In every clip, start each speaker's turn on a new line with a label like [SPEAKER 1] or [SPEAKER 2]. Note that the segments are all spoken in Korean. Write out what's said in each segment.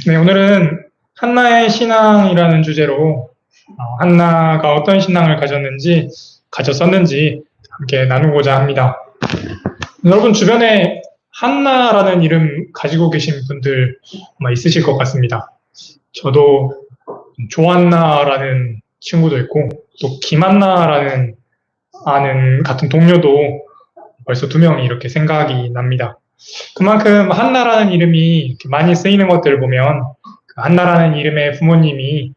[SPEAKER 1] 네, 오늘은 한나의 신앙이라는 주제로 한나가 어떤 신앙을 가졌었는지 함께 나누고자 합니다. 여러분 주변에 한나라는 이름 가지고 계신 분들 아마 있으실 것 같습니다. 저도 조한나라는 친구도 있고 또 김한나라는 아는 같은 동료도 벌써 2명이 이렇게 생각이 납니다. 그만큼 한나라는 이름이 이렇게 많이 쓰이는 것들을 보면 그 한나라는 이름의 부모님이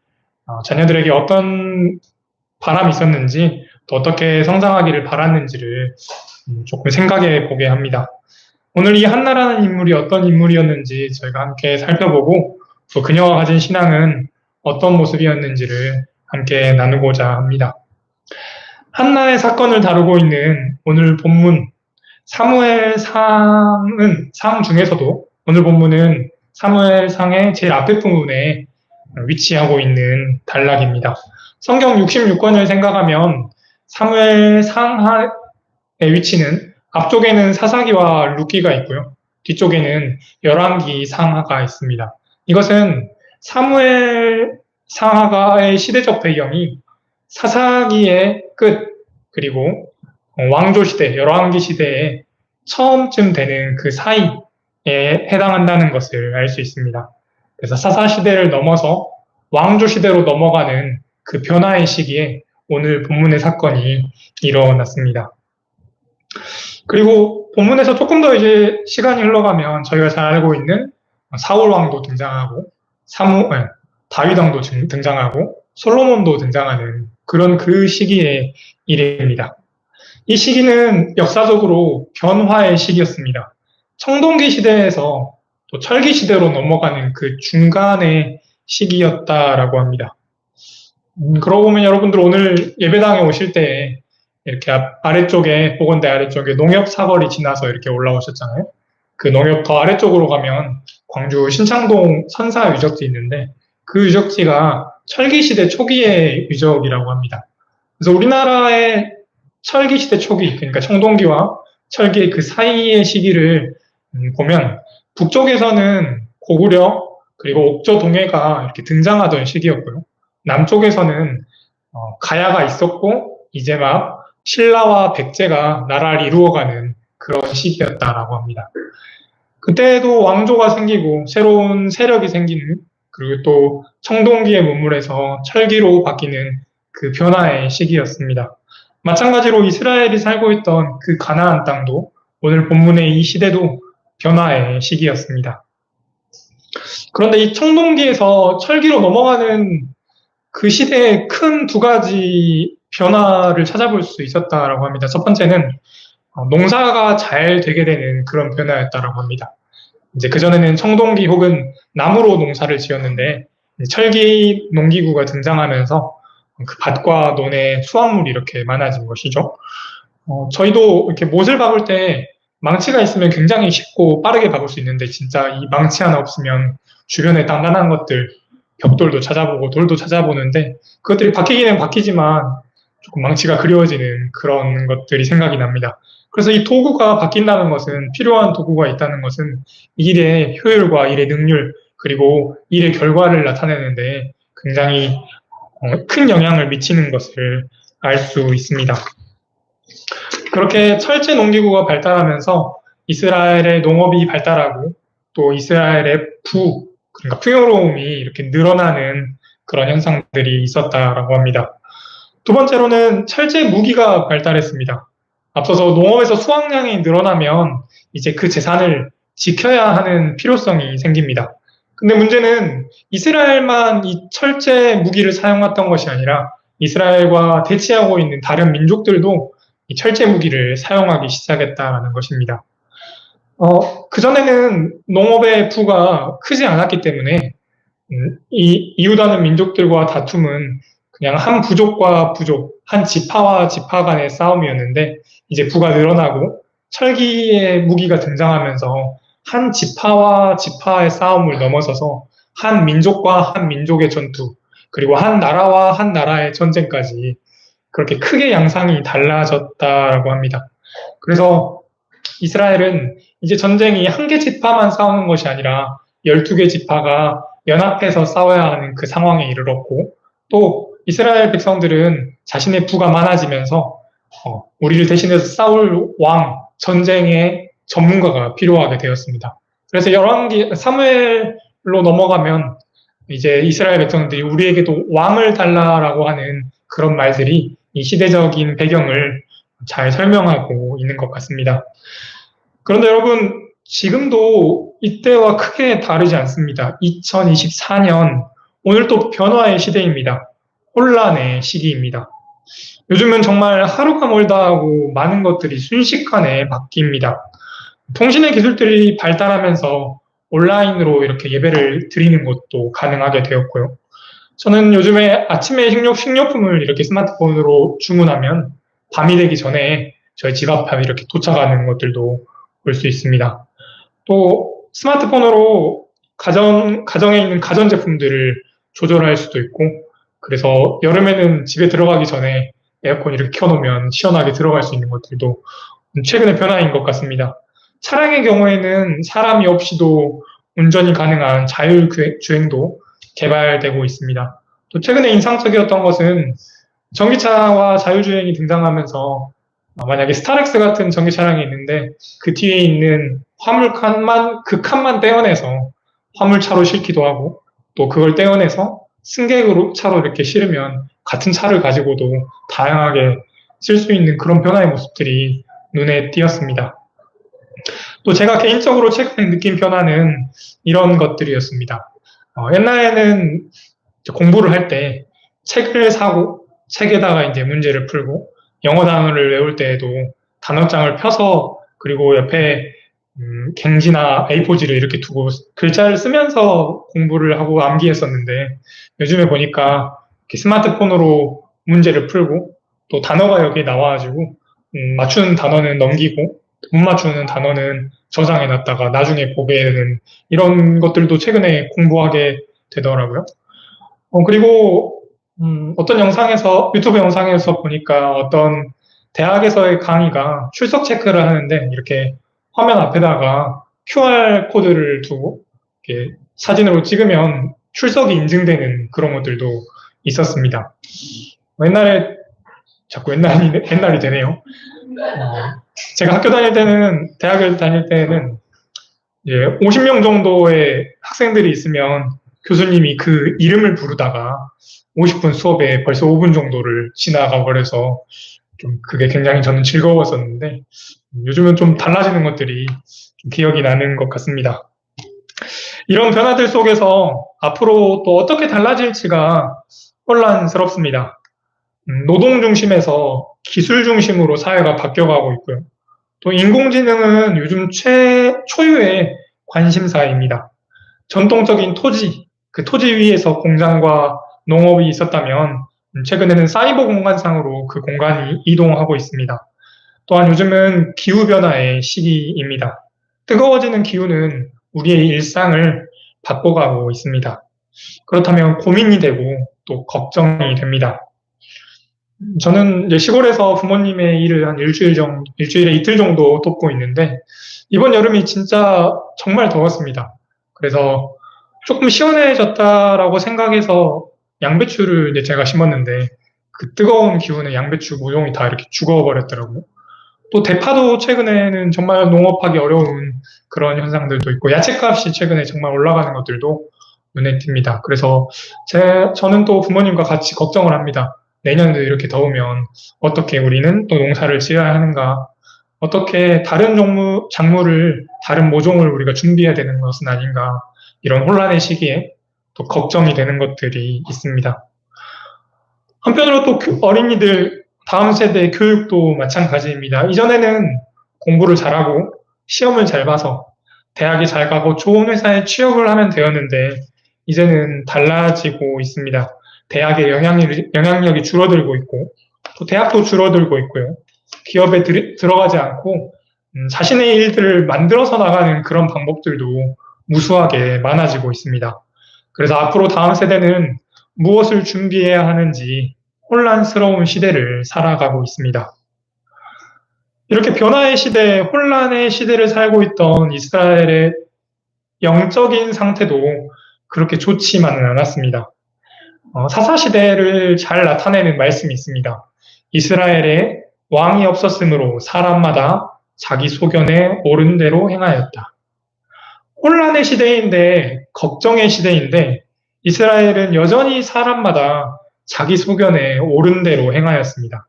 [SPEAKER 1] 자녀들에게 어떤 바람이 있었는지 또 어떻게 성장하기를 바랐는지를 조금 생각해 보게 합니다. 오늘 이 한나라는 인물이 어떤 인물이었는지 저희가 함께 살펴보고 또 그녀가 가진 신앙은 어떤 모습이었는지를 함께 나누고자 합니다. 한나의 사건을 다루고 있는 오늘 본문 사무엘상은 상 중에서도 오늘 본문은 사무엘상의 제일 앞에 부분에 위치하고 있는 단락입니다. 성경 66권을 생각하면 사무엘상의 위치는 앞쪽에는 사사기와 룻기가 있고요. 뒤쪽에는 열왕기 상하가 있습니다. 이것은 사무엘 상하가의 시대적 배경이 사사기의 끝 그리고 왕조 시대, 열왕기 시대에 처음쯤 되는 그 사이에 해당한다는 것을 알 수 있습니다. 그래서 사사 시대를 넘어서 왕조 시대로 넘어가는 그 변화의 시기에 오늘 본문의 사건이 일어났습니다. 그리고 본문에서 조금 더 이제 시간이 흘러가면 저희가 잘 알고 있는 사울 왕도 등장하고 다윗 왕도 등장하고 솔로몬도 등장하는 그런 그 시기의 일입니다. 이 시기는 역사적으로 변화의 시기였습니다. 청동기 시대에서 또 철기 시대로 넘어가는 그 중간의 시기였다라고 합니다. 그러고 보면 여러분들 오늘 예배당에 오실 때 이렇게 아래쪽에, 보건대 아래쪽에 농협 사거리 지나서 이렇게 올라오셨잖아요. 그 농협 더 아래쪽으로 가면 광주 신창동 선사 유적지 있는데 그 유적지가 철기 시대 초기의 유적이라고 합니다. 그래서 우리나라의 철기 시대 초기, 그러니까 청동기와 철기의 그 사이의 시기를 보면 북쪽에서는 고구려 그리고 옥저 동해가 이렇게 등장하던 시기였고요. 남쪽에서는 가야가 있었고 이제 막 신라와 백제가 나라를 이루어가는 그런 시기였다라고 합니다. 그때도 왕조가 생기고 새로운 세력이 생기는 그리고 또 청동기의 문물에서 철기로 바뀌는 그 변화의 시기였습니다. 마찬가지로 이스라엘이 살고 있던 그 가나안 땅도 오늘 본문의 이 시대도 변화의 시기였습니다. 그런데 이 청동기에서 철기로 넘어가는 그 시대에 큰 2가지 변화를 찾아볼 수 있었다라고 합니다. 첫 번째는 농사가 잘 되게 되는 그런 변화였다라고 합니다. 이제 그전에는 청동기 혹은 나무로 농사를 지었는데 철기 농기구가 등장하면서 그 밭과 논에 수확물이 이렇게 많아진 것이죠. 저희도 이렇게 못을 박을 때 망치가 있으면 굉장히 쉽고 빠르게 박을 수 있는데 진짜 이 망치 하나 없으면 주변에 단단한 것들, 벽돌도 찾아보고 돌도 찾아보는데 그것들이 박히기는 박히지만 조금 망치가 그리워지는 그런 것들이 생각이 납니다. 그래서 이 도구가 바뀐다는 것은, 필요한 도구가 있다는 것은 일의 효율과 일의 능률 그리고 일의 결과를 나타내는데 굉장히 큰 영향을 미치는 것을 알 수 있습니다. 그렇게 철제 농기구가 발달하면서 이스라엘의 농업이 발달하고 또 이스라엘의 그러니까 풍요로움이 이렇게 늘어나는 그런 현상들이 있었다라고 합니다. 2번째로는 철제 무기가 발달했습니다. 앞서서 농업에서 수확량이 늘어나면 이제 그 재산을 지켜야 하는 필요성이 생깁니다. 근데 문제는 이스라엘만 이 철제 무기를 사용했던 것이 아니라 이스라엘과 대치하고 있는 다른 민족들도 이 철제 무기를 사용하기 시작했다는 것입니다. 그전에는 농업의 부가 크지 않았기 때문에 이 이웃하는 민족들과 다툼은 그냥 한 부족과 부족, 한 지파와 지파 간의 싸움이었는데 이제 부가 늘어나고 철기의 무기가 등장하면서 한 지파와 지파의 싸움을 넘어서서 한 민족과 한 민족의 전투, 그리고 한 나라와 한 나라의 전쟁까지 그렇게 크게 양상이 달라졌다라고 합니다. 그래서 이스라엘은 이제 전쟁이 한 개 지파만 싸우는 것이 아니라 12개 지파가 연합해서 싸워야 하는 그 상황에 이르렀고, 또 이스라엘 백성들은 자신의 부가 많아지면서 우리를 대신해서 싸울 왕, 전쟁의 전문가가 필요하게 되었습니다. 그래서 열왕기 사무엘로 넘어가면 이제 이스라엘 백성들이 우리에게도 왕을 달라라고 하는 그런 말들이 이 시대적인 배경을 잘 설명하고 있는 것 같습니다. 그런데 여러분, 지금도 이때와 크게 다르지 않습니다. 2024년, 오늘 또 변화의 시대입니다. 혼란의 시기입니다. 요즘은 정말 하루가 멀다 하고 많은 것들이 순식간에 바뀝니다. 통신의 기술들이 발달하면서 온라인으로 이렇게 예배를 드리는 것도 가능하게 되었고요. 저는 요즘에 아침에 식료품을 이렇게 스마트폰으로 주문하면 밤이 되기 전에 저희 집 앞에 이렇게 도착하는 것들도 볼 수 있습니다. 또 스마트폰으로 가정에 있는 가전제품들을 조절할 수도 있고, 그래서 여름에는 집에 들어가기 전에 에어컨 이렇게 켜놓으면 시원하게 들어갈 수 있는 것들도 최근의 변화인 것 같습니다. 차량의 경우에는 사람이 없이도 운전이 가능한 자율주행도 개발되고 있습니다. 또 최근에 인상적이었던 것은 전기차와 자율주행이 등장하면서 만약에 스타렉스 같은 전기 차량이 있는데 그 뒤에 있는 그 칸만 떼어내서 화물차로 싣기도 하고, 또 그걸 떼어내서 승객으로 차로 이렇게 실으면 같은 차를 가지고도 다양하게 쓸 수 있는 그런 변화의 모습들이 눈에 띄었습니다. 또 제가 개인적으로 최근에 느낀 변화는 이런 것들이었습니다. 옛날에는 공부를 할 때 책을 사고 책에다가 이제 문제를 풀고, 영어 단어를 외울 때에도 단어장을 펴서 그리고 옆에 갱지나 A4지를 이렇게 두고 글자를 쓰면서 공부를 하고 암기했었는데, 요즘에 보니까 스마트폰으로 문제를 풀고 또 단어가 여기 나와가지고 맞추는 단어는 넘기고 못 맞추는 단어는 저장해놨다가 나중에 보게 되는 이런 것들도 최근에 공부하게 되더라고요. 그리고 어떤 유튜브 영상에서 보니까 어떤 대학에서의 강의가 출석 체크를 하는데 이렇게 화면 앞에다가 QR 코드를 두고 이렇게 사진으로 찍으면 출석이 인증되는 그런 것들도 있었습니다. 옛날에 자꾸 옛날이 되네요. 제가 대학을 다닐 때는 50명 정도의 학생들이 있으면 교수님이 그 이름을 부르다가 50분 수업에 벌써 5분 정도를 지나가 버려서 좀 그게 굉장히 저는 즐거웠었는데, 요즘은 좀 달라지는 것들이 좀 기억이 나는 것 같습니다. 이런 변화들 속에서 앞으로 또 어떻게 달라질지가 혼란스럽습니다. 노동 중심에서 기술 중심으로 사회가 바뀌어가고 있고요. 또 인공지능은 요즘 초유의 관심사입니다. 전통적인 그 토지 위에서 공장과 농업이 있었다면 최근에는 사이버 공간상으로 그 공간이 이동하고 있습니다. 또한 요즘은 기후변화의 시기입니다. 뜨거워지는 기후는 우리의 일상을 바꿔가고 있습니다. 그렇다면 고민이 되고 또 걱정이 됩니다. 저는 이제 시골에서 부모님의 일을 한 일주일에 이틀 정도 돕고 있는데, 이번 여름이 진짜 정말 더웠습니다. 그래서 조금 시원해졌다라고 생각해서 양배추를 이제 제가 심었는데, 그 뜨거운 기운에 양배추 모종이 다 이렇게 죽어버렸더라고요. 또 대파도 최근에는 정말 농업하기 어려운 그런 현상들도 있고, 야채값이 최근에 정말 올라가는 것들도 눈에 띕니다. 그래서 저는 또 부모님과 같이 걱정을 합니다. 내년에도 이렇게 더우면 어떻게 우리는 또 농사를 지어야 하는가, 어떻게 다른 작물을, 다른 모종을 우리가 준비해야 되는 것은 아닌가, 이런 혼란의 시기에 또 걱정이 되는 것들이 있습니다. 한편으로 또 어린이들, 다음 세대 교육도 마찬가지입니다. 이전에는 공부를 잘하고 시험을 잘 봐서 대학에 잘 가고 좋은 회사에 취업을 하면 되었는데, 이제는 달라지고 있습니다. 대학의 영향력이 줄어들고 있고, 또 대학도 줄어들고 있고요. 기업에 들어가지 않고 자신의 일들을 만들어서 나가는 그런 방법들도 무수하게 많아지고 있습니다. 그래서 앞으로 다음 세대는 무엇을 준비해야 하는지 혼란스러운 시대를 살아가고 있습니다. 이렇게 변화의 시대, 혼란의 시대를 살고 있던 이스라엘의 영적인 상태도 그렇게 좋지만은 않았습니다. 사사시대를 잘 나타내는 말씀이 있습니다. 이스라엘에 왕이 없었으므로 사람마다 자기 소견에 옳은 대로 행하였다. 혼란의 시대인데, 걱정의 시대인데, 이스라엘은 여전히 사람마다 자기 소견에 옳은 대로 행하였습니다.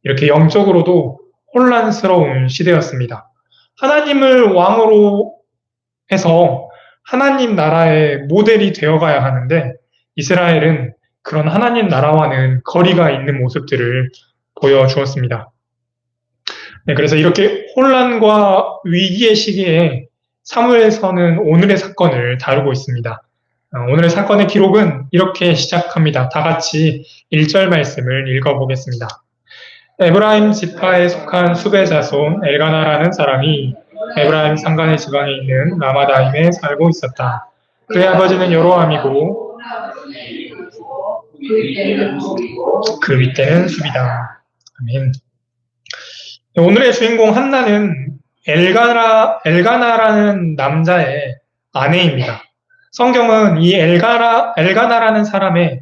[SPEAKER 1] 이렇게 영적으로도 혼란스러운 시대였습니다. 하나님을 왕으로 해서 하나님 나라의 모델이 되어가야 하는데, 이스라엘은 그런 하나님 나라와는 거리가 있는 모습들을 보여주었습니다. 네, 그래서 이렇게 혼란과 위기의 시기에 사무엘서는 오늘의 사건을 다루고 있습니다. 오늘의 사건의 기록은 이렇게 시작합니다. 다 같이 1절 말씀을 읽어보겠습니다. 에브라임 지파에 속한 수베 자손 엘가나라는 사람이 에브라임 산간의 지방에 있는 라마다임에 살고 있었다. 그의 아버지는 여로함이고 그 윗대는 수비다. 아멘. 오늘의 주인공 한나는 엘가나라는 남자의 아내입니다. 성경은 이 엘가나라는 사람의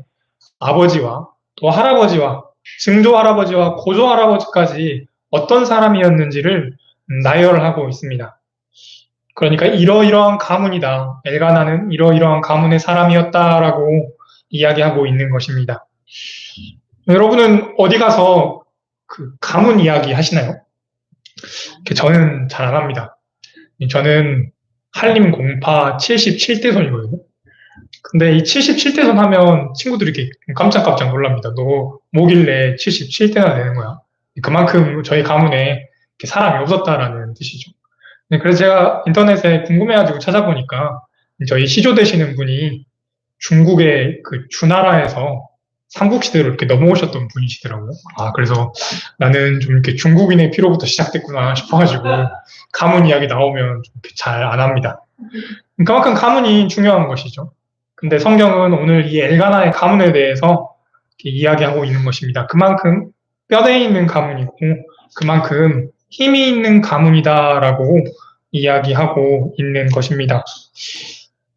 [SPEAKER 1] 아버지와 또 할아버지와 증조 할아버지와 고조 할아버지까지 어떤 사람이었는지를 나열하고 있습니다. 그러니까 이러이러한 가문이다. 엘가나는 이러이러한 가문의 사람이었다라고 이야기하고 있는 것입니다. 여러분은 어디 가서 그 가문 이야기 하시나요? 저는 잘 안 합니다. 저는 한림 공파 77대손이거든요. 근데 이 77대손 하면 친구들이 이렇게 깜짝깜짝 놀랍니다. 너 뭐길래 77대나 되는 거야? 그만큼 저희 가문에 사람이 없었다라는 뜻이죠. 그래서 제가 인터넷에 궁금해가지고 찾아보니까 저희 시조 되시는 분이 중국의 그 주나라에서 삼국시대로 이렇게 넘어오셨던 분이시더라고요. 그래서 나는 좀 이렇게 중국인의 피로부터 시작됐구나 싶어가지고 가문 이야기 나오면 좀 잘 안 합니다. 그만큼 가문이 중요한 것이죠. 근데 성경은 오늘 이 엘가나의 가문에 대해서 이야기하고 있는 것입니다. 그만큼 뼈대 있는 가문이고 그만큼 힘이 있는 가문이다라고 이야기하고 있는 것입니다.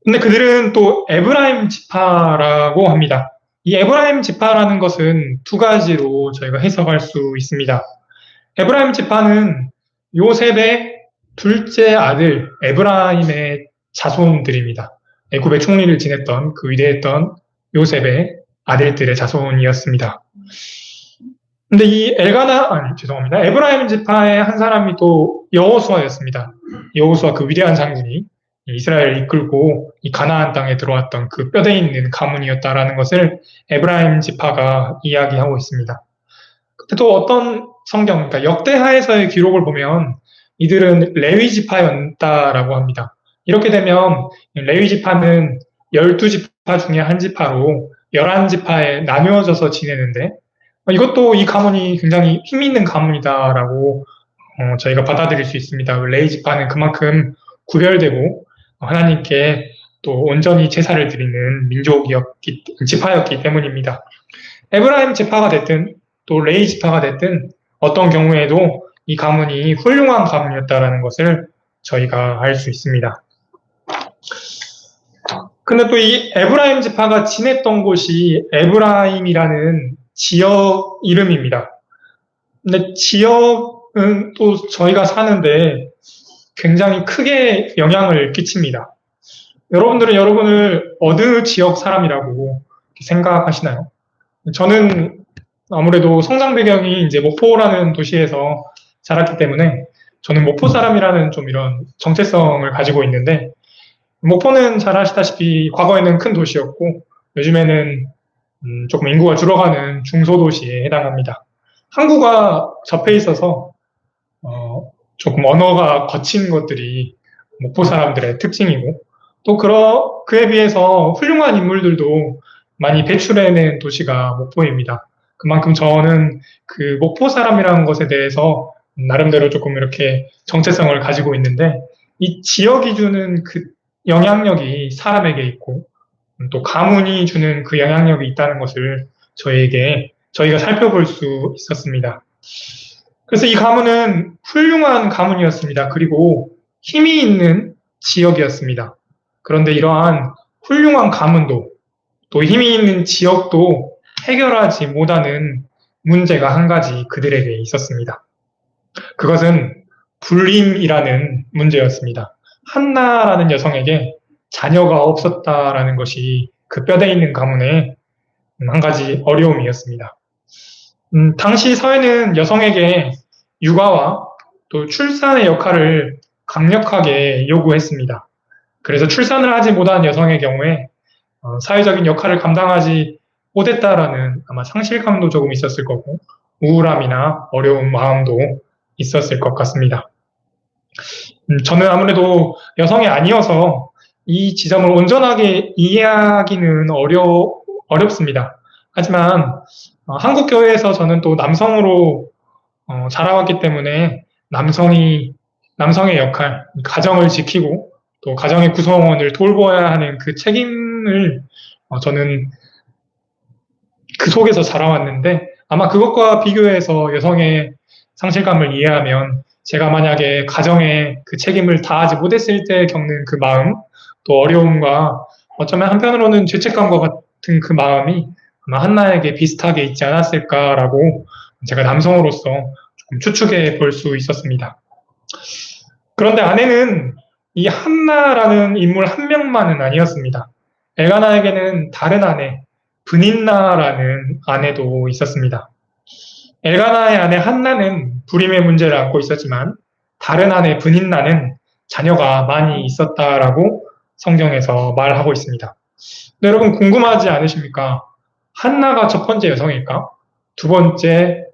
[SPEAKER 1] 근데 그들은 또 에브라임 지파라고 합니다. 이 에브라임 지파라는 것은 두 가지로 저희가 해석할 수 있습니다. 에브라임 지파는 요셉의 둘째 아들 에브라임의 자손들입니다. 애굽의 총리를 지냈던 그 위대했던 요셉의 아들들의 자손이었습니다. 근데 이 에브라임 지파의 한 사람이 또 여호수아였습니다. 여호수아 그 위대한 장군이 이스라엘을 이끌고 이 가나안 땅에 들어왔던 그 뼈대 있는 가문이었다라는 것을 에브라임 지파가 이야기하고 있습니다. 근데 또 어떤 성경, 그러니까 역대하에서의 기록을 보면 이들은 레위 지파였다라고 합니다. 이렇게 되면 레위 지파는 12지파 중에 한 지파로 11지파에 나누어져서 지내는데 이것도 이 가문이 굉장히 힘 있는 가문이다라고 저희가 받아들일 수 있습니다. 레위 지파는 그만큼 구별되고 하나님께 또 온전히 제사를 드리는 지파였기 때문입니다. 에브라임 지파가 됐든 또 레위 지파가 됐든 어떤 경우에도 이 가문이 훌륭한 가문이었다라는 것을 저희가 알 수 있습니다. 근데 또 이 에브라임 지파가 지냈던 곳이 에브라임이라는 지역 이름입니다. 근데 지역은 또 저희가 사는데 굉장히 크게 영향을 끼칩니다. 여러분들은 여러분을 어느 지역 사람이라고 생각하시나요? 저는 아무래도 성장 배경이 이제 목포라는 도시에서 자랐기 때문에 저는 목포 사람이라는 좀 이런 정체성을 가지고 있는데 목포는 잘 아시다시피 과거에는 큰 도시였고 요즘에는 조금 인구가 줄어가는 중소도시에 해당합니다. 항구가 접해 있어서 조금 언어가 거친 것들이 목포 사람들의 특징이고 또 그에 비해서 훌륭한 인물들도 많이 배출해낸 도시가 목포입니다. 그만큼 저는 그 목포 사람이라는 것에 대해서 나름대로 조금 이렇게 정체성을 가지고 있는데 이 지역이 주는 그 영향력이 사람에게 있고 또 가문이 주는 그 영향력이 있다는 것을 저희가 살펴볼 수 있었습니다. 그래서 이 가문은 훌륭한 가문이었습니다. 그리고 힘이 있는 지역이었습니다. 그런데 이러한 훌륭한 가문도 또 힘이 있는 지역도 해결하지 못하는 문제가 한 가지 그들에게 있었습니다. 그것은 불임이라는 문제였습니다. 한나라는 여성에게 자녀가 없었다라는 것이 그 뼈대 있는 가문의 한 가지 어려움이었습니다. 당시 사회는 여성에게 육아와 또 출산의 역할을 강력하게 요구했습니다. 그래서 출산을 하지 못한 여성의 경우에 사회적인 역할을 감당하지 못했다라는 아마 상실감도 조금 있었을 거고 우울함이나 어려운 마음도 있었을 것 같습니다. 저는 아무래도 여성이 아니어서 이 지점을 온전하게 이해하기는 어렵습니다. 하지만 한국 교회에서 저는 또 남성으로 자라왔기 때문에 남성의 역할, 가정을 지키고 또 가정의 구성원을 돌보아야 하는 그 책임을 저는 그 속에서 자라왔는데 아마 그것과 비교해서 여성의 상실감을 이해하면 제가 만약에 가정의 그 책임을 다하지 못했을 때 겪는 그 마음, 또 어려움과 어쩌면 한편으로는 죄책감과 같은 그 마음이 아마 한나에게 비슷하게 있지 않았을까라고 제가 남성으로서 조금 추측해 볼 수 있었습니다. 그런데 아내는 이 한나라는 인물 한 명만은 아니었습니다. 엘가나에게는 다른 아내, 브닌나라는 아내도 있었습니다. 엘가나의 아내 한나는 불임의 문제를 안고 있었지만 다른 아내 브닌나는 자녀가 많이 있었다라고 성경에서 말하고 있습니다. 근데 여러분 궁금하지 않으십니까? 한나가 첫 번째 여성일까? 두 번째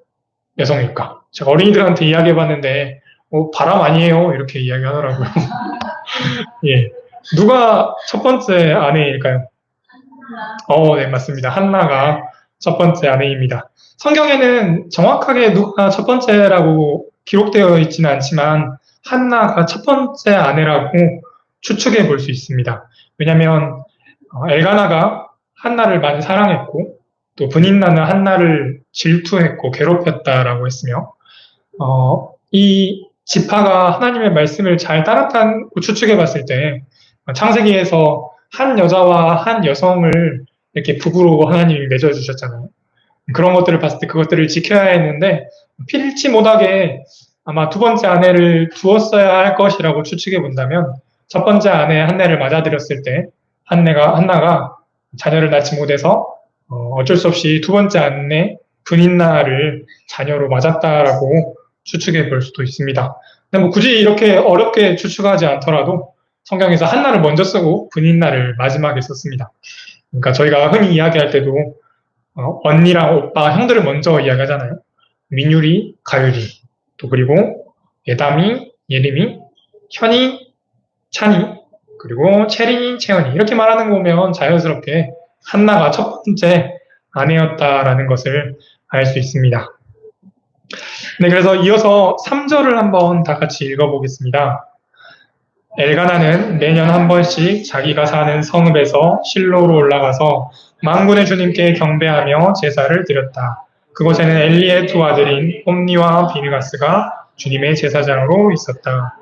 [SPEAKER 1] 여성일까? 제가 어린이들한테 이야기해봤는데 바람 아니에요 이렇게 이야기하더라고요. 예, 누가 첫 번째 아내일까요? 네, 맞습니다. 한나가 첫 번째 아내입니다. 성경에는 정확하게 누가 첫 번째라고 기록되어 있지는 않지만 한나가 첫 번째 아내라고 추측해 볼 수 있습니다. 왜냐하면 엘가나가 한나를 많이 사랑했고 또 브닌나는 한나를 질투했고 괴롭혔다라고 했으며 이 지파가 하나님의 말씀을 잘 따랐다고 추측해 봤을 때 창세기에서 한 여자와 한 여성을 이렇게 부부로 하나님이 맺어주셨잖아요. 그런 것들을 봤을 때 그것들을 지켜야 했는데 필치 못하게 아마 두 번째 아내를 두었어야 할 것이라고 추측해 본다면 첫 번째 아내 한나를 맞아들였을 때 한나가 자녀를 낳지 못해서 어쩔 수 없이 두 번째 아내 브닌나를 자녀로 맞았다라고 추측해 볼 수도 있습니다. 근데 뭐 굳이 이렇게 어렵게 추측하지 않더라도 성경에서 한나를 먼저 쓰고 브닌나를 마지막에 썼습니다. 그러니까 저희가 흔히 이야기할 때도 언니랑 오빠, 형들을 먼저 이야기하잖아요. 민유리, 가율이, 또 그리고 예담이, 예림이, 현이, 찬이, 그리고 채린이, 채연이 이렇게 말하는 거 보면 자연스럽게 한나가 첫 번째 아내였다라는 것을 알 수 있습니다. 네, 그래서 이어서 3절을 한번 다 같이 읽어보겠습니다. 엘가나는 매년 한 번씩 자기가 사는 성읍에서 실로로 올라가서 만군의 주님께 경배하며 제사를 드렸다. 그곳에는 엘리의 두 아들인 홈니와 비느가스가 주님의 제사장으로 있었다.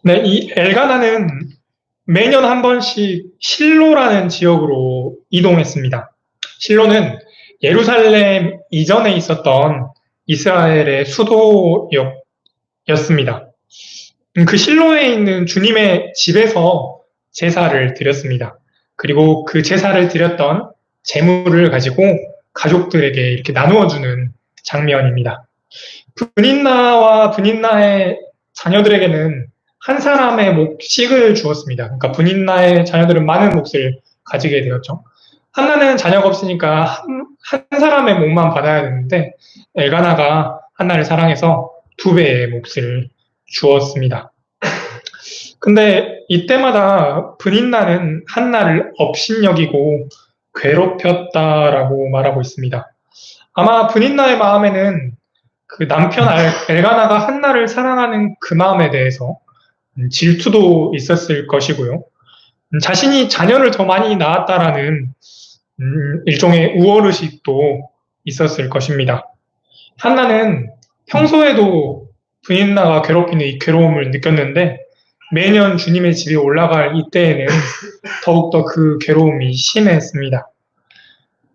[SPEAKER 1] 네, 이 엘가나는 매년 한 번씩 실로라는 지역으로 이동했습니다. 실로는 예루살렘 이전에 있었던 이스라엘의 수도였습니다. 그 실로에 있는 주님의 집에서 제사를 드렸습니다. 그리고 그 제사를 드렸던 제물을 가지고 가족들에게 이렇게 나누어주는 장면입니다. 브닌나와 브닌나의 자녀들에게는 한 사람의 몫을 주었습니다. 그러니까 브닌나의 자녀들은 많은 몫을 가지게 되었죠. 한나는 자녀가 없으니까 한 사람의 몫만 받아야 되는데 엘가나가 한나를 사랑해서 두 배의 몫을 주었습니다. 근데 이때마다 브닌나는 한나를 업신여기고 괴롭혔다라고 말하고 있습니다. 아마 브닌나의 마음에는 그 남편 엘가나가 한나를 사랑하는 그 마음에 대해서 질투도 있었을 것이고요. 자신이 자녀를 더 많이 낳았다라는 일종의 우월의식도 있었을 것입니다. 한나는 평소에도 브닌나가 괴롭히는 이 괴로움을 느꼈는데 매년 주님의 집에 올라갈 이때에는 더욱더 그 괴로움이 심했습니다.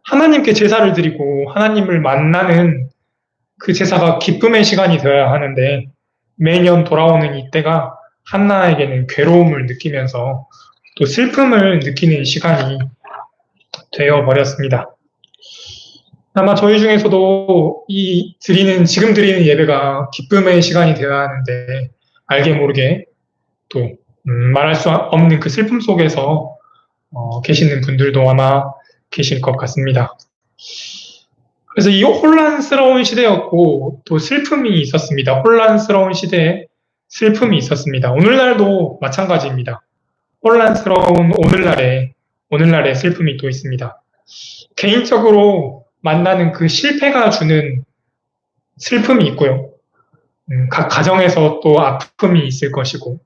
[SPEAKER 1] 하나님께 제사를 드리고 하나님을 만나는 그 제사가 기쁨의 시간이 되어야 하는데 매년 돌아오는 이때가 한나에게는 괴로움을 느끼면서 또 슬픔을 느끼는 시간이 되어버렸습니다. 아마 저희 중에서도 지금 드리는 예배가 기쁨의 시간이 되어야 하는데 알게 모르게 또 말할 수 없는 그 슬픔 속에서 계시는 분들도 아마 계실 것 같습니다. 그래서 이 혼란스러운 시대였고 또 슬픔이 있었습니다. 혼란스러운 시대에 슬픔이 있었습니다. 오늘날도 마찬가지입니다. 혼란스러운 오늘날의 슬픔이 또 있습니다. 개인적으로 만나는 그 실패가 주는 슬픔이 있고요. 각 가정에서 또 아픔이 있을 것이고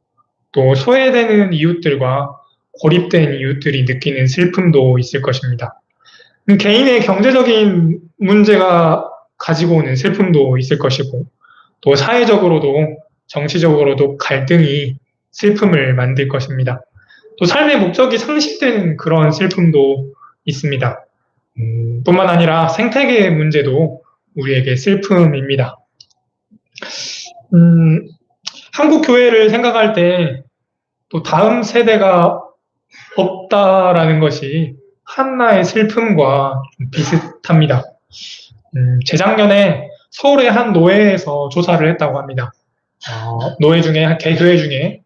[SPEAKER 1] 또 소외되는 이웃들과 고립된 이웃들이 느끼는 슬픔도 있을 것입니다. 개인의 경제적인 문제가 가지고 오는 슬픔도 있을 것이고 또 사회적으로도 정치적으로도 갈등이 슬픔을 만들 것입니다. 또 삶의 목적이 상실되는 그런 슬픔도 있습니다. 뿐만 아니라 생태계의 문제도 우리에게 슬픔입니다. 한국 교회를 생각할 때 또 다음 세대가 없다라는 것이 한나의 슬픔과 비슷합니다. 재작년에 서울의 한 노회에서 조사를 했다고 합니다. 노회 중에, 개교회 중에,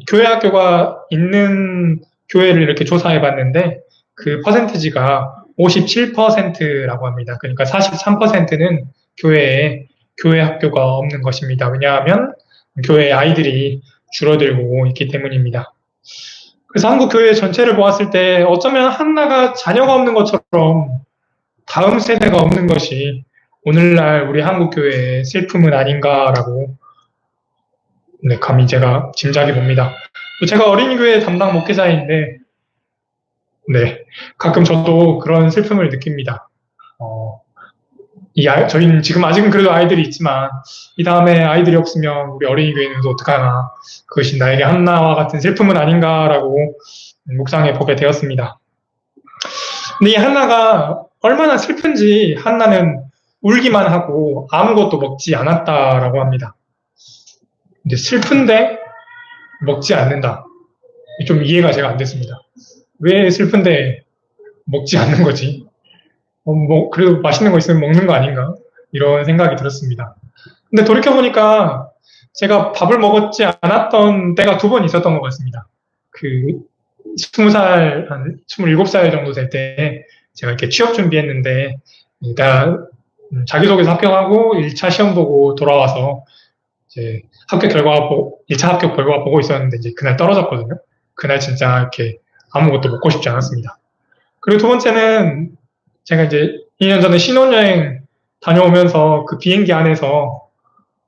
[SPEAKER 1] 교회 학교가 있는 교회를 이렇게 조사해 봤는데, 그 퍼센티지가 57%라고 합니다. 그러니까 43%는 교회 학교가 없는 것입니다. 왜냐하면 교회 아이들이 줄어들고 있기 때문입니다. 그래서 한국 교회 전체를 보았을 때 어쩌면 한나가 자녀가 없는 것처럼 다음 세대가 없는 것이 오늘날 우리 한국 교회의 슬픔은 아닌가라고 감히 제가 짐작해 봅니다. 제가 어린이교회 담당 목회자인데 가끔 저도 그런 슬픔을 느낍니다. 저희는 지금 아직은 그래도 아이들이 있지만 이 다음에 아이들이 없으면 우리 어린이교회는 또 어떡하나, 그것이 나에게 한나와 같은 슬픔은 아닌가라고 묵상해 보게 되었습니다. 근데 이 한나가 얼마나 슬픈지 한나는 울기만 하고 아무것도 먹지 않았다라고 합니다. 이제 슬픈데 먹지 않는다. 좀 이해가 제가 안 됐습니다. 왜 슬픈데 먹지 않는 거지? 그래도 맛있는 거 있으면 먹는 거 아닌가? 이런 생각이 들었습니다. 근데 돌이켜보니까 제가 밥을 먹었지 않았던 때가 2번 있었던 것 같습니다. 20살, 한 27살 정도 될 때 제가 이렇게 취업 준비했는데, 일단 자기소개서 합격하고 1차 시험 보고 돌아와서 이제 1차 합격 결과 보고 있었는데 이제 그날 떨어졌거든요. 그날 진짜 이렇게 아무것도 먹고 싶지 않았습니다. 그리고 2번째는 제가 이제 2년 전에 신혼여행 다녀오면서 그 비행기 안에서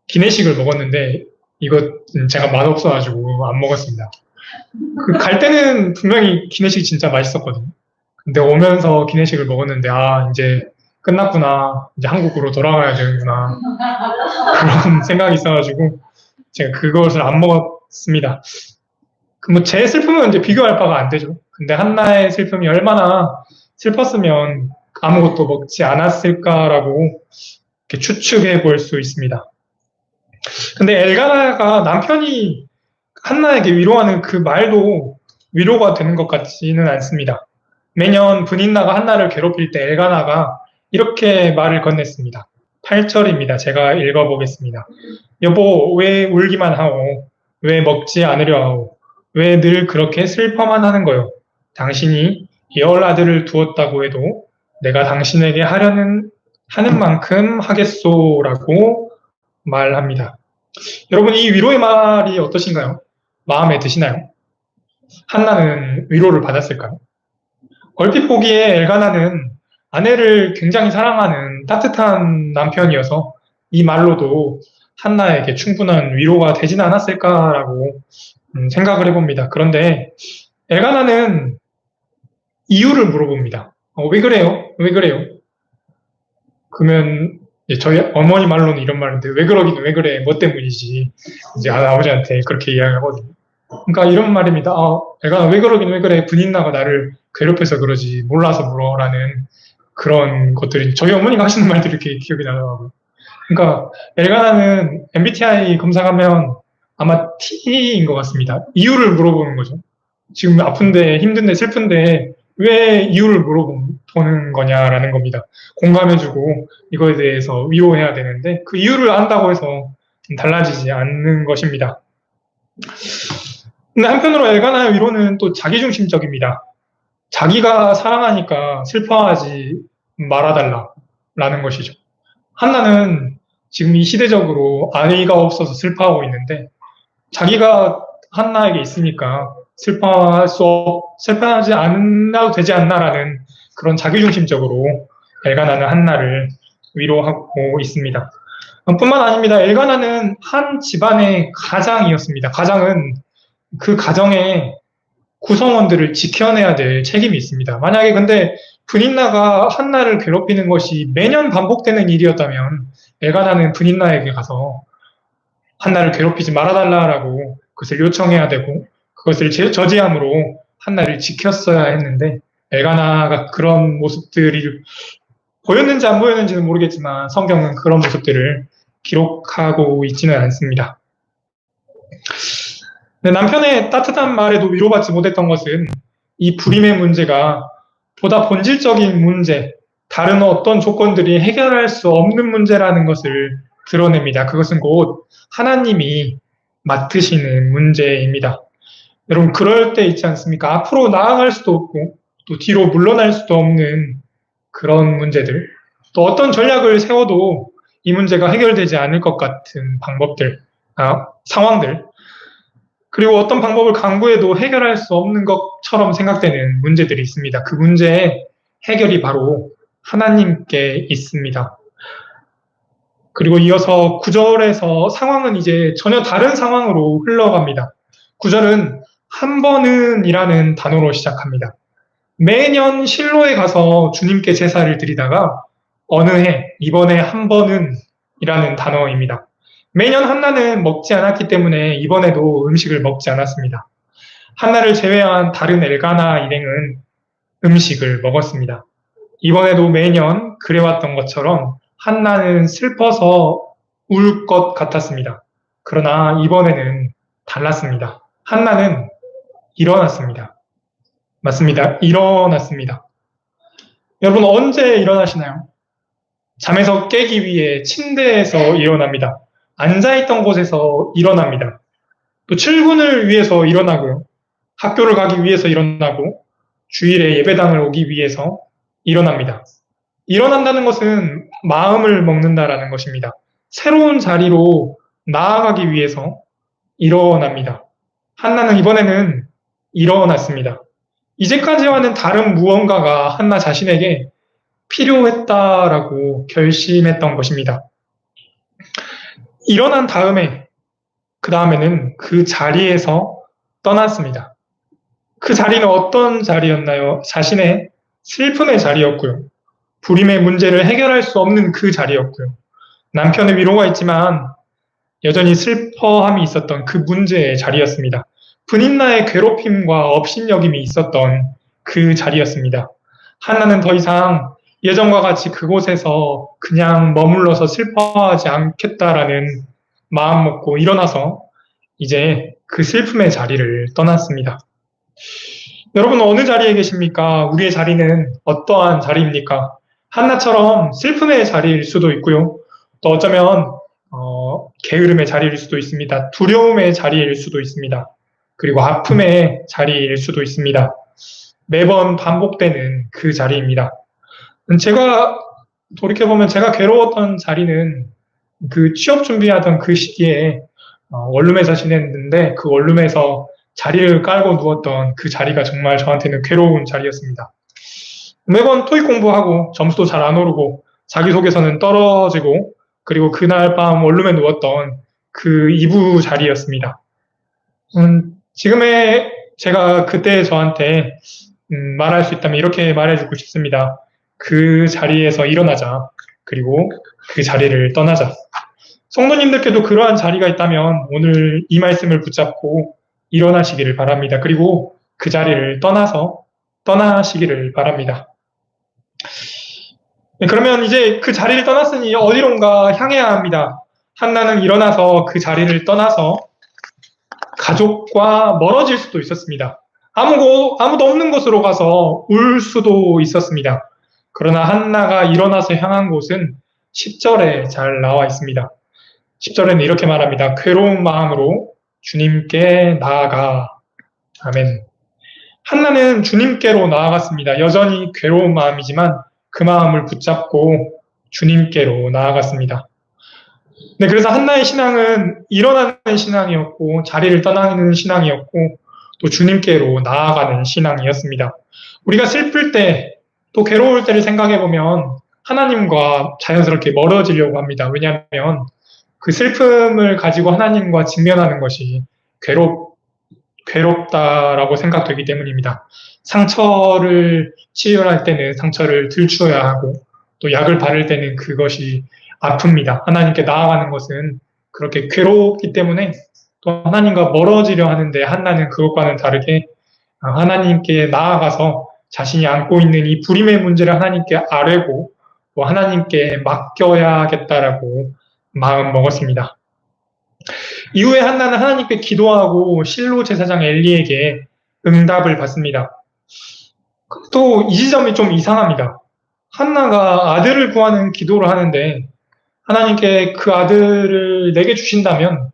[SPEAKER 1] 기내식을 먹었는데 이거 제가 맛없어가지고 안 먹었습니다. 갈 때는 분명히 기내식이 진짜 맛있었거든요. 근데 오면서 기내식을 먹었는데 이제 끝났구나. 이제 한국으로 돌아가야 되는구나. 그런 생각이 있어가지고 제가 그것을 안 먹었습니다. 제 슬픔은 이제 비교할 바가 안 되죠. 근데 한나의 슬픔이 얼마나 슬펐으면 아무것도 먹지 않았을까라고 이렇게 추측해 볼 수 있습니다. 근데 엘가나가 남편이 한나에게 위로하는 그 말도 위로가 되는 것 같지는 않습니다. 매년 분인나가 한나를 괴롭힐 때 엘가나가 이렇게 말을 건넸습니다. 8절입니다. 제가 읽어보겠습니다. 여보, 왜 울기만 하오? 왜 먹지 않으려 하오? 왜 늘 그렇게 슬퍼만 하는 거요? 당신이 10 아들을 두었다고 해도 내가 당신에게 하는 만큼 하겠소라고 말합니다. 여러분, 이 위로의 말이 어떠신가요? 마음에 드시나요? 한나는 위로를 받았을까요? 얼핏 보기에 엘가나는 아내를 굉장히 사랑하는 따뜻한 남편이어서 이 말로도 한나에게 충분한 위로가 되지는 않았을까라고 생각을 해봅니다. 그런데 엘가나는 이유를 물어봅니다. 왜 그래요? 왜 그래요? 그러면 저희 어머니 말로는 이런 말인데, 왜 그러긴 왜 그래, 뭐 때문이지. 이제 아버지한테 그렇게 이야기하거든요. 그러니까 이런 말입니다. 애가 왜 그러긴 왜 그래, 분인나가 나를 괴롭혀서 그러지, 몰라서 물어라는 그런 것들이, 저희 어머니가 하시는 말들이 이렇게 기억이 나더라고요. 그러니까 엘가나는 MBTI 검사하면 아마 T인 것 같습니다. 이유를 물어보는 거죠. 지금 아픈데, 힘든데, 슬픈데 왜 이유를 물어보는 거냐라는 겁니다. 공감해주고 이거에 대해서 위로해야 되는데 그 이유를 안다고 해서 달라지지 않는 것입니다. 근데 한편으로 엘가나의 위로는 또 자기중심적입니다. 자기가 사랑하니까 슬퍼하지 말아달라라는 것이죠. 한나는 지금 이 시대적으로 아이가 없어서 슬퍼하고 있는데 자기가 한나에게 있으니까 슬퍼하지 않아도 되지 않나라는 그런 자기중심적으로 엘가나는 한나를 위로하고 있습니다. 뿐만 아닙니다. 엘가나는 한 집안의 가장이었습니다. 가장은 그 가정의 구성원들을 지켜내야 될 책임이 있습니다. 만약에 근데 분인나가 한나를 괴롭히는 것이 매년 반복되는 일이었다면 엘가나는 분인나에게 가서 한나를 괴롭히지 말아달라고 그것을 요청해야 되고 그것을 저지함으로 한나를 지켰어야 했는데 엘가나가 그런 모습들이 보였는지 안 보였는지는 모르겠지만 성경은 그런 모습들을 기록하고 있지는 않습니다. 남편의 따뜻한 말에도 위로받지 못했던 것은 이 불임의 문제가 보다 본질적인 문제, 다른 어떤 조건들이 해결할 수 없는 문제라는 것을 드러냅니다. 그것은 곧 하나님이 맡으시는 문제입니다. 여러분, 그럴 때 있지 않습니까? 앞으로 나아갈 수도 없고 또 뒤로 물러날 수도 없는 그런 문제들, 또 어떤 전략을 세워도 이 문제가 해결되지 않을 것 같은 방법들, 상황들, 그리고 어떤 방법을 강구해도 해결할 수 없는 것처럼 생각되는 문제들이 있습니다. 그 문제의 해결이 바로 하나님께 있습니다. 그리고 이어서 9절에서 상황은 이제 전혀 다른 상황으로 흘러갑니다. 9절은 한 번은 이라는 단어로 시작합니다. 매년 실로에 가서 주님께 제사를 드리다가 어느 해, 이번에 한 번은 이라는 단어입니다. 매년 한나는 먹지 않았기 때문에 이번에도 음식을 먹지 않았습니다. 한나를 제외한 다른 엘가나 일행은 음식을 먹었습니다. 이번에도 매년 그래왔던 것처럼 한나는 슬퍼서 울 것 같았습니다. 그러나 이번에는 달랐습니다. 한나는 일어났습니다. 맞습니다. 일어났습니다. 여러분 언제 일어나시나요? 잠에서 깨기 위해 침대에서 일어납니다. 앉아있던 곳에서 일어납니다. 또 출근을 위해서 일어나고요. 학교를 가기 위해서 일어나고 주일에 예배당을 오기 위해서 일어납니다. 일어난다는 것은 마음을 먹는다라는 것입니다. 새로운 자리로 나아가기 위해서 일어납니다. 한나는 이번에는 일어났습니다. 이제까지와는 다른 무언가가 한나 자신에게 필요했다라고 결심했던 것입니다. 일어난 다음에 그 다음에는 그 자리에서 떠났습니다. 그 자리는 어떤 자리였나요? 자신의 슬픔의 자리였고요. 불임의 문제를 해결할 수 없는 그 자리였고요. 남편의 위로가 있지만 여전히 슬퍼함이 있었던 그 문제의 자리였습니다. 분인나의 괴롭힘과 업신여김이 있었던 그 자리였습니다. 한나는 더 이상 예전과 같이 그곳에서 그냥 머물러서 슬퍼하지 않겠다라는 마음 먹고 일어나서 이제 그 슬픔의 자리를 떠났습니다. 여러분 어느 자리에 계십니까? 우리의 자리는 어떠한 자리입니까? 한나처럼 슬픔의 자리일 수도 있고요. 또 어쩌면 게으름의 자리일 수도 있습니다. 두려움의 자리일 수도 있습니다. 그리고 아픔의 자리일 수도 있습니다. 매번 반복되는 그 자리입니다. 제가 돌이켜보면 제가 괴로웠던 자리는 그 취업 준비하던 그 시기에 원룸에서 지냈는데 그 원룸에서 자리를 깔고 누웠던 그 자리가 정말 저한테는 괴로운 자리였습니다. 매번 토익 공부하고 점수도 잘 안 오르고 자기소개서는 떨어지고 그리고 그날 밤 원룸에 누웠던 그 이부 자리였습니다. 지금의 제가 그때 저한테 말할 수 있다면 이렇게 말해주고 싶습니다. 그 자리에서 일어나자. 그리고 그 자리를 떠나자. 성도님들께도 그러한 자리가 있다면 오늘 이 말씀을 붙잡고 일어나시기를 바랍니다. 그리고 그 자리를 떠나시기를 바랍니다. 네, 그러면 이제 그 자리를 떠났으니 어디론가 향해야 합니다. 한나는 일어나서 그 자리를 떠나서 가족과 멀어질 수도 있었습니다. 아무도 없는 곳으로 가서 울 수도 있었습니다. 그러나 한나가 일어나서 향한 곳은 10절에 잘 나와 있습니다. 10절에는 이렇게 말합니다. 괴로운 마음으로 주님께 나아가. 아멘. 한나는 주님께로 나아갔습니다. 여전히 괴로운 마음이지만 그 마음을 붙잡고 주님께로 나아갔습니다. 네, 그래서 한나의 신앙은 일어나는 신앙이었고 자리를 떠나는 신앙이었고 또 주님께로 나아가는 신앙이었습니다. 우리가 슬플 때 또 괴로울 때를 생각해 보면 하나님과 자연스럽게 멀어지려고 합니다. 왜냐하면 그 슬픔을 가지고 하나님과 직면하는 것이 괴롭다라고 생각되기 때문입니다. 상처를 치유할 때는 상처를 들추어야 하고 또 약을 바를 때는 그것이 아픕니다. 하나님께 나아가는 것은 그렇게 괴롭기 때문에 또 하나님과 멀어지려 하는데 한나는 그것과는 다르게 하나님께 나아가서 자신이 안고 있는 이 불임의 문제를 하나님께 아뢰고 또 하나님께 맡겨야겠다라고 마음 먹었습니다. 이후에 한나는 하나님께 기도하고 실로 제사장 엘리에게 응답을 받습니다. 또 이 지점이 좀 이상합니다. 한나가 아들을 구하는 기도를 하는데 하나님께 그 아들을 내게 주신다면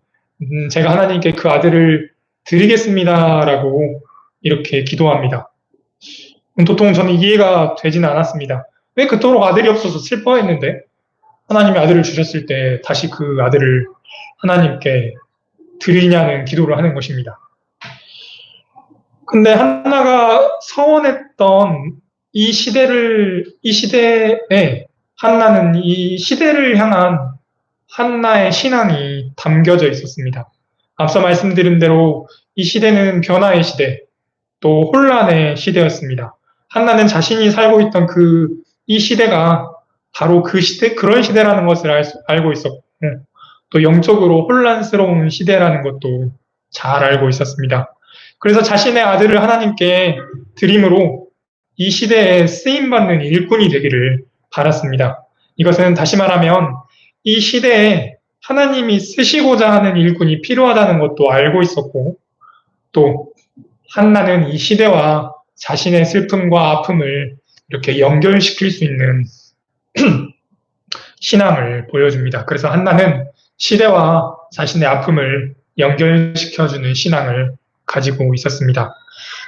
[SPEAKER 1] 제가 하나님께 그 아들을 드리겠습니다라고 이렇게 기도합니다. 도통 저는 이해가 되지는 않았습니다. 왜 그토록 아들이 없어서 슬퍼했는데 하나님이 아들을 주셨을 때 다시 그 아들을 하나님께 드리냐는 기도를 하는 것입니다. 근데 한나가 서원했던 이 시대에 한나는 이 시대를 향한 한나의 신앙이 담겨져 있었습니다. 앞서 말씀드린 대로 이 시대는 변화의 시대, 또 혼란의 시대였습니다. 한나는 자신이 살고 있던 이 시대가 바로 그런 시대라는 것을 알고 있었고, 또 영적으로 혼란스러운 시대라는 것도 잘 알고 있었습니다. 그래서 자신의 아들을 하나님께 드림으로 이 시대에 쓰임받는 일꾼이 되기를 바랐습니다. 이것은 다시 말하면 이 시대에 하나님이 쓰시고자 하는 일꾼이 필요하다는 것도 알고 있었고, 또 한나는 이 시대와 자신의 슬픔과 아픔을 이렇게 연결시킬 수 있는 신앙을 보여줍니다. 그래서 한나는 시대와 자신의 아픔을 연결시켜주는 신앙을 가지고 있었습니다.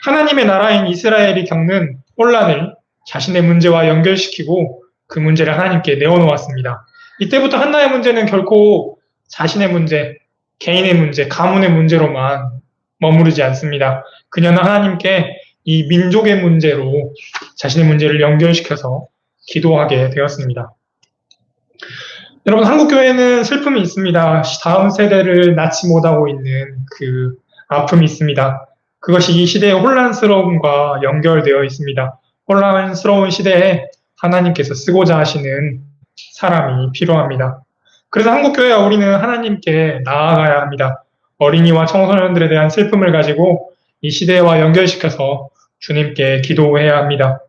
[SPEAKER 1] 하나님의 나라인 이스라엘이 겪는 혼란을 자신의 문제와 연결시키고 그 문제를 하나님께 내어놓았습니다. 이때부터 한나의 문제는 결코 자신의 문제, 개인의 문제, 가문의 문제로만 머무르지 않습니다. 그녀는 하나님께 이 민족의 문제로 자신의 문제를 연결시켜서 기도하게 되었습니다. 여러분, 한국교회는 슬픔이 있습니다. 다음 세대를 낳지 못하고 있는 그 아픔이 있습니다. 그것이 이 시대의 혼란스러움과 연결되어 있습니다. 혼란스러운 시대에 하나님께서 쓰고자 하시는 사람이 필요합니다. 그래서 한국교회와 우리는 하나님께 나아가야 합니다. 어린이와 청소년들에 대한 슬픔을 가지고 이 시대와 연결시켜서 주님께 기도해야 합니다.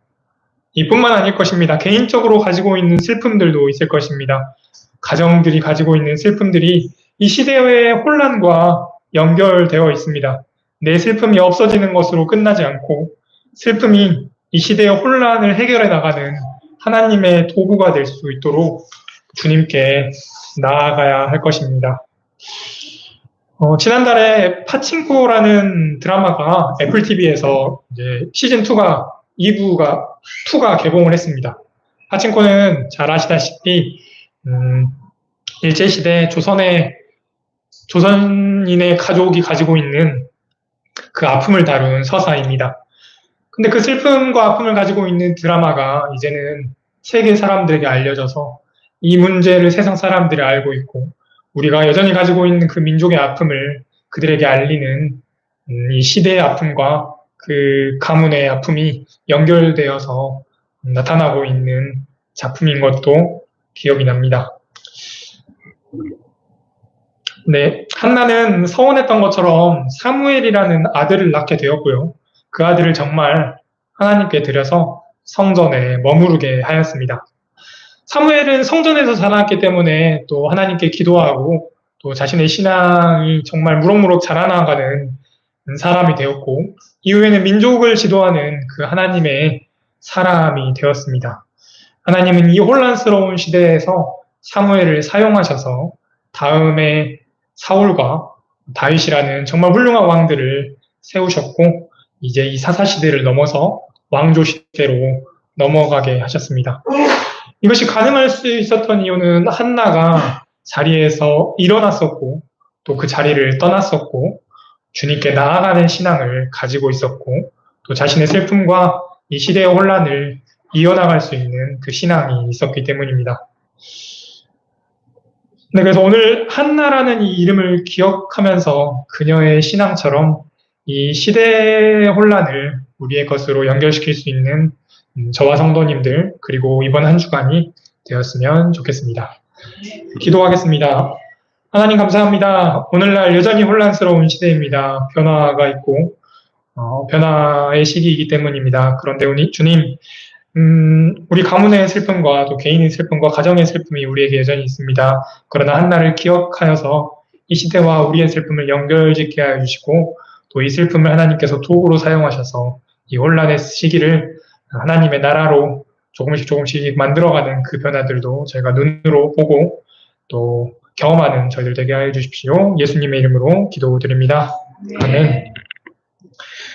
[SPEAKER 1] 이뿐만 아닐 것입니다. 개인적으로 가지고 있는 슬픔들도 있을 것입니다. 가정들이 가지고 있는 슬픔들이 이 시대의 혼란과 연결되어 있습니다. 내 슬픔이 없어지는 것으로 끝나지 않고 슬픔이 이 시대의 혼란을 해결해 나가는 하나님의 도구가 될 수 있도록 주님께 나아가야 할 것입니다. 지난달에 파친코라는 드라마가 애플 TV에서 이제 시즌2가 2가 개봉을 했습니다. 파친코는 잘 아시다시피 일제시대 조선인의 가족이 가지고 있는 그 아픔을 다룬 서사입니다. 근데 그 슬픔과 아픔을 가지고 있는 드라마가 이제는 세계 사람들에게 알려져서 이 문제를 세상 사람들이 알고 있고 우리가 여전히 가지고 있는 그 민족의 아픔을 그들에게 알리는 이 시대의 아픔과 그 가문의 아픔이 연결되어서 나타나고 있는 작품인 것도 기억이 납니다. 네, 한나는 서원했던 것처럼 사무엘이라는 아들을 낳게 되었고요. 그 아들을 정말 하나님께 드려서 성전에 머무르게 하였습니다. 사무엘은 성전에서 자랐기 때문에 또 하나님께 기도하고 또 자신의 신앙이 정말 무럭무럭 자라나가는 사람이 되었고, 이후에는 민족을 지도하는 그 하나님의 사람이 되었습니다. 하나님은 이 혼란스러운 시대에서 사무엘을 사용하셔서 다음에 사울과 다윗이라는 정말 훌륭한 왕들을 세우셨고, 이제 이 사사시대를 넘어서 왕조시대로 넘어가게 하셨습니다. 이것이 가능할 수 있었던 이유는 한나가 자리에서 일어났었고, 또 그 자리를 떠났었고, 주님께 나아가는 신앙을 가지고 있었고, 또 자신의 슬픔과 이 시대의 혼란을 이어나갈 수 있는 그 신앙이 있었기 때문입니다. 네, 그래서 오늘 한나라는 이 이름을 기억하면서 그녀의 신앙처럼 이 시대의 혼란을 우리의 것으로 연결시킬 수 있는 저와 성도님들, 그리고 이번 한 주간이 되었으면 좋겠습니다. 기도하겠습니다. 하나님 감사합니다. 오늘날 여전히 혼란스러운 시대입니다. 변화가 있고 변화의 시기이기 때문입니다. 그런데 주님, 우리 가문의 슬픔과 또 개인의 슬픔과 가정의 슬픔이 우리에게 여전히 있습니다. 그러나 한나를 기억하여서 이 시대와 우리의 슬픔을 연결짓게 하여 주시고, 또 이 슬픔을 하나님께서 도구로 사용하셔서 이 혼란의 시기를 하나님의 나라로 조금씩 만들어가는 그 변화들도 저희가 눈으로 보고 또 경험하는 저희들 되게 하여 주십시오. 예수님의 이름으로 기도드립니다. 아멘.